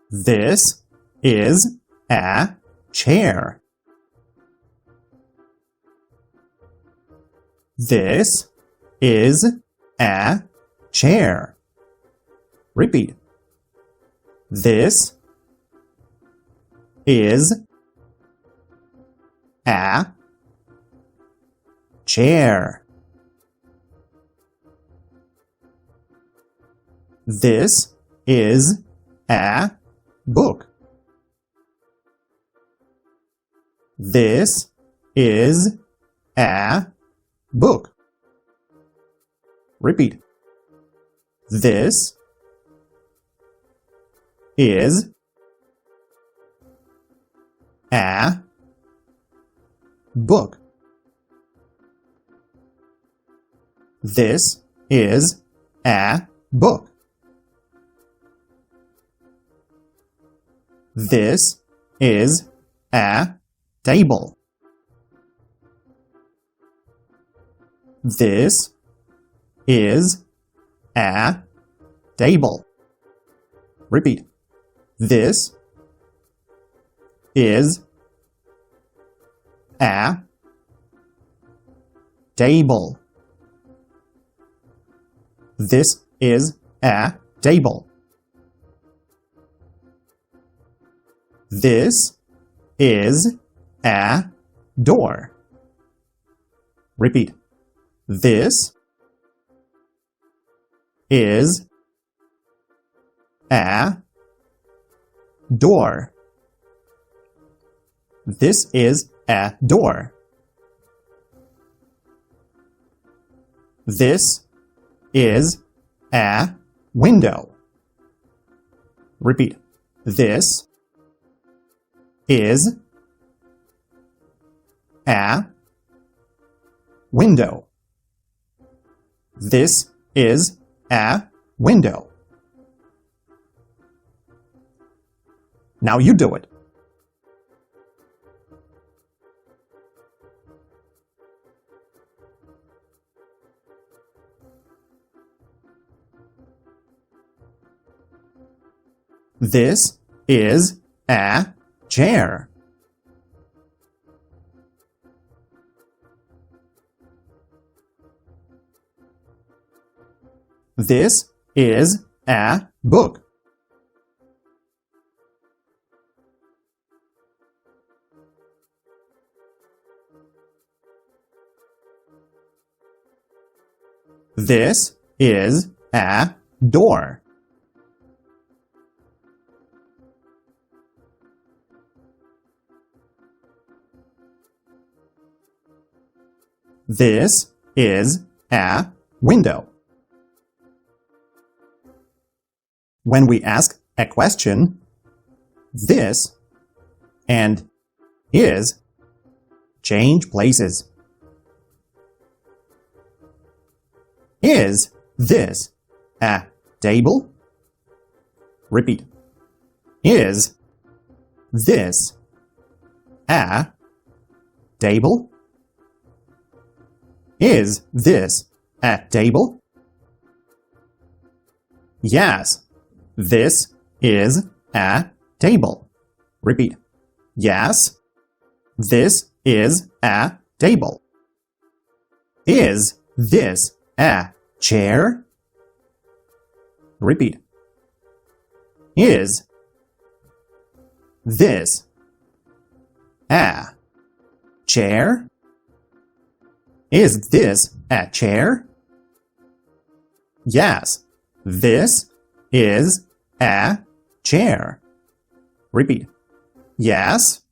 This is a chair. This is a chair. Repeat. This is a chair. This is a book. This is a book. Repeat. This is a book. This is a book. This is a table. This is a table. Repeat. This is a table. This is a table. This is a door. Repeat. This is a door. This is a door. This is a window. Repeat. This is a window. This is a window. Now you do it. This is a chair. This is a book. This is a door. This is a window. When we ask a question, this and is change places. Is this a table? Repeat. Is this a table? Is this a table? Yes, this is a table. Repeat. Yes, this is a table. Is this a chair? Repeat. Is this a chair? Is this a chair? Yes, this is a chair. Repeat. Yes,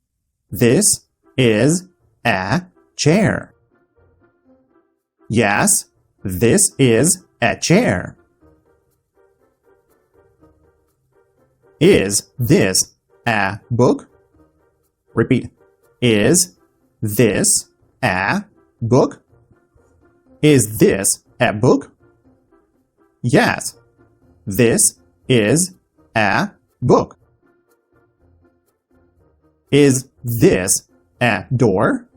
this is a chair. Yes, this is a chair. Is this a book? Repeat. Is this a book? Is this a book? Yes, this is a book. Is this a door?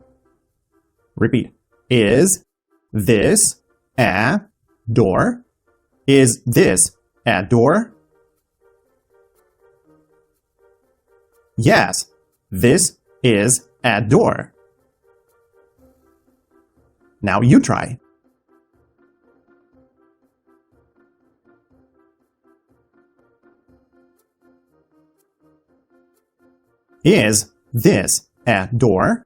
Repeat. Is this a door? Is this a door? Yes, this is a door. Now you try. Is this a door?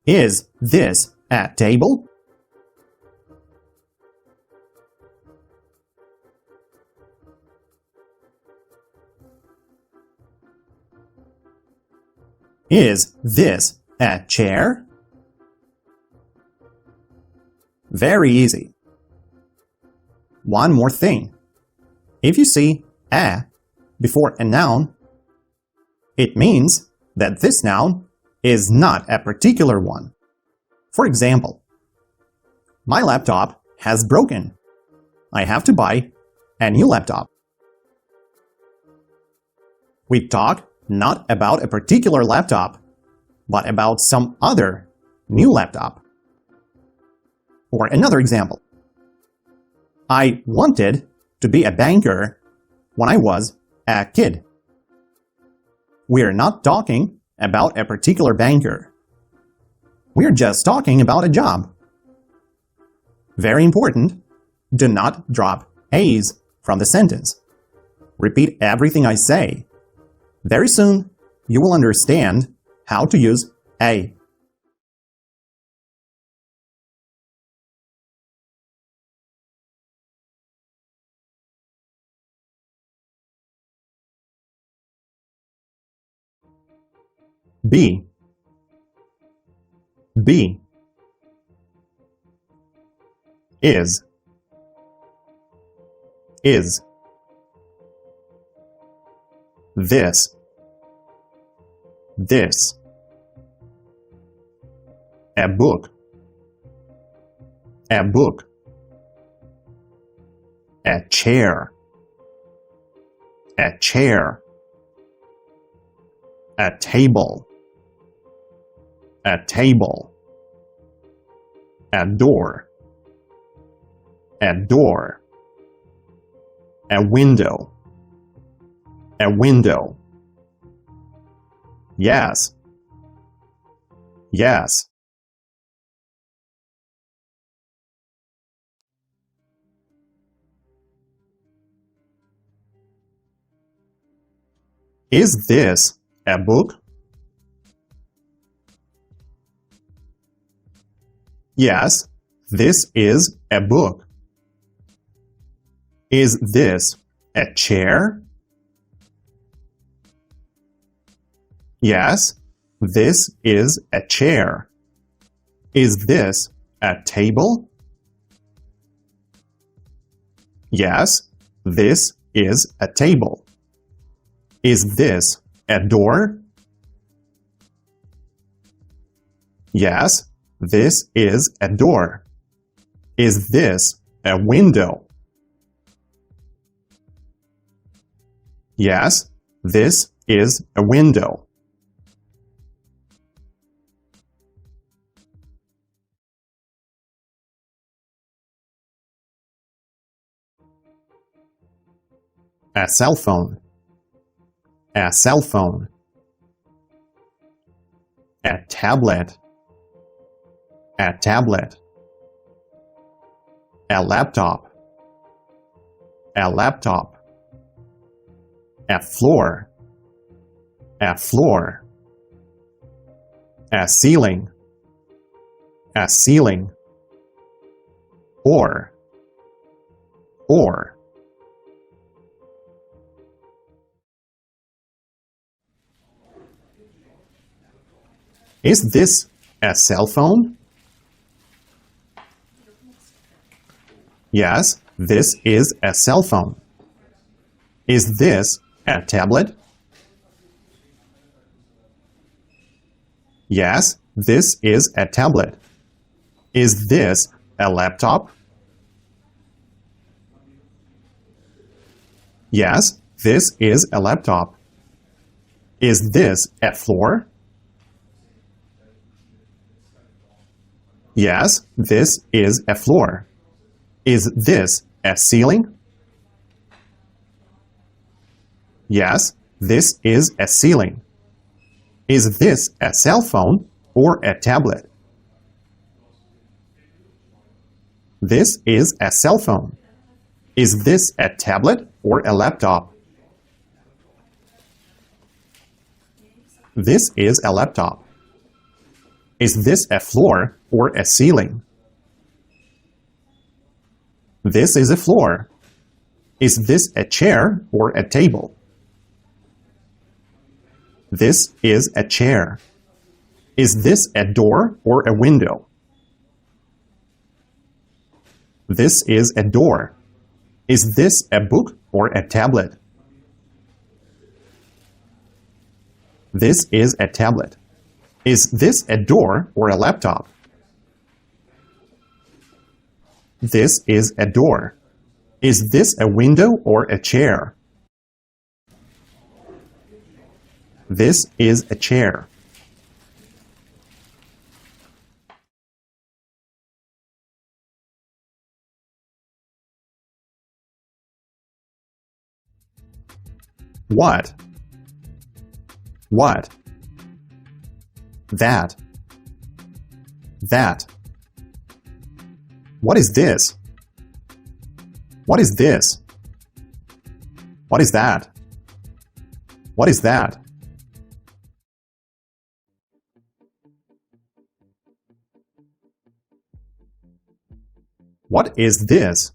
Is this a table? Is this a chair? Very easy. One more thing. If you see a before a noun, it means that this noun is not a particular one. For example, my laptop has broken. I have to buy a new laptop. We talk not about a particular laptop, but about some other new laptop. Or another example. I wanted to be a banker when I was a kid. We're not talking about a particular banker. We're just talking about a job. Very important, do not drop A's from the sentence. Repeat everything I say. Very soon, you will understand how to use a. B. B. Is. Is. This. This. A book. A book. A chair. A chair. A table. A table. A door. A door. A window. A window. Yes. Yes. Is this a book? Yes, this is a book. Is this a chair? Yes, this is a chair. Is this a table? Yes, this is a table. Is this a door? Yes, this is a door. Is this a window? Yes, this is a window. A cell phone. A cell phone. A tablet. A tablet. A laptop. A laptop. A floor. A floor. A ceiling. A ceiling. Or. Is this a cell phone? Yes, this is a cell phone. Is this a tablet? Yes, this is a tablet. Is this a laptop? Yes, this is a laptop. Is this a floor? Yes, this is a floor. Is this a ceiling? Yes, this is a ceiling. Is this a cell phone or a tablet? This is a cell phone. Is this a tablet or a laptop? This is a laptop. Is this a floor or a ceiling? This is a floor. Is this a chair or a table? This is a chair. Is this a door or a window? This is a door. Is this a book or a tablet? This is a tablet. Is this a door or a laptop? This is a door. Is this a window or a chair? This is a chair. What? What? That. That. What is this? What is this? What is that? What is that? What is this?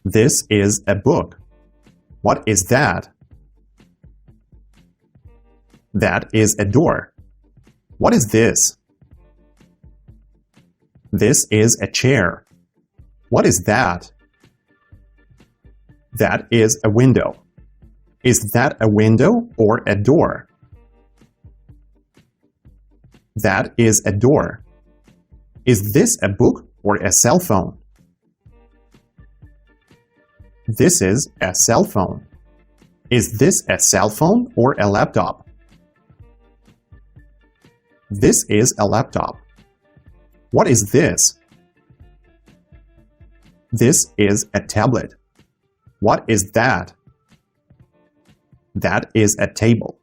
This is a book. What is that? That is a door. What is this? This is a chair. What is that? That is a window. Is that a window or a door? That is a door. Is this a book or a cell phone? This is a cell phone. Is this a cell phone or a laptop? This is a laptop. What is this? This is a tablet. What is that? That is a table.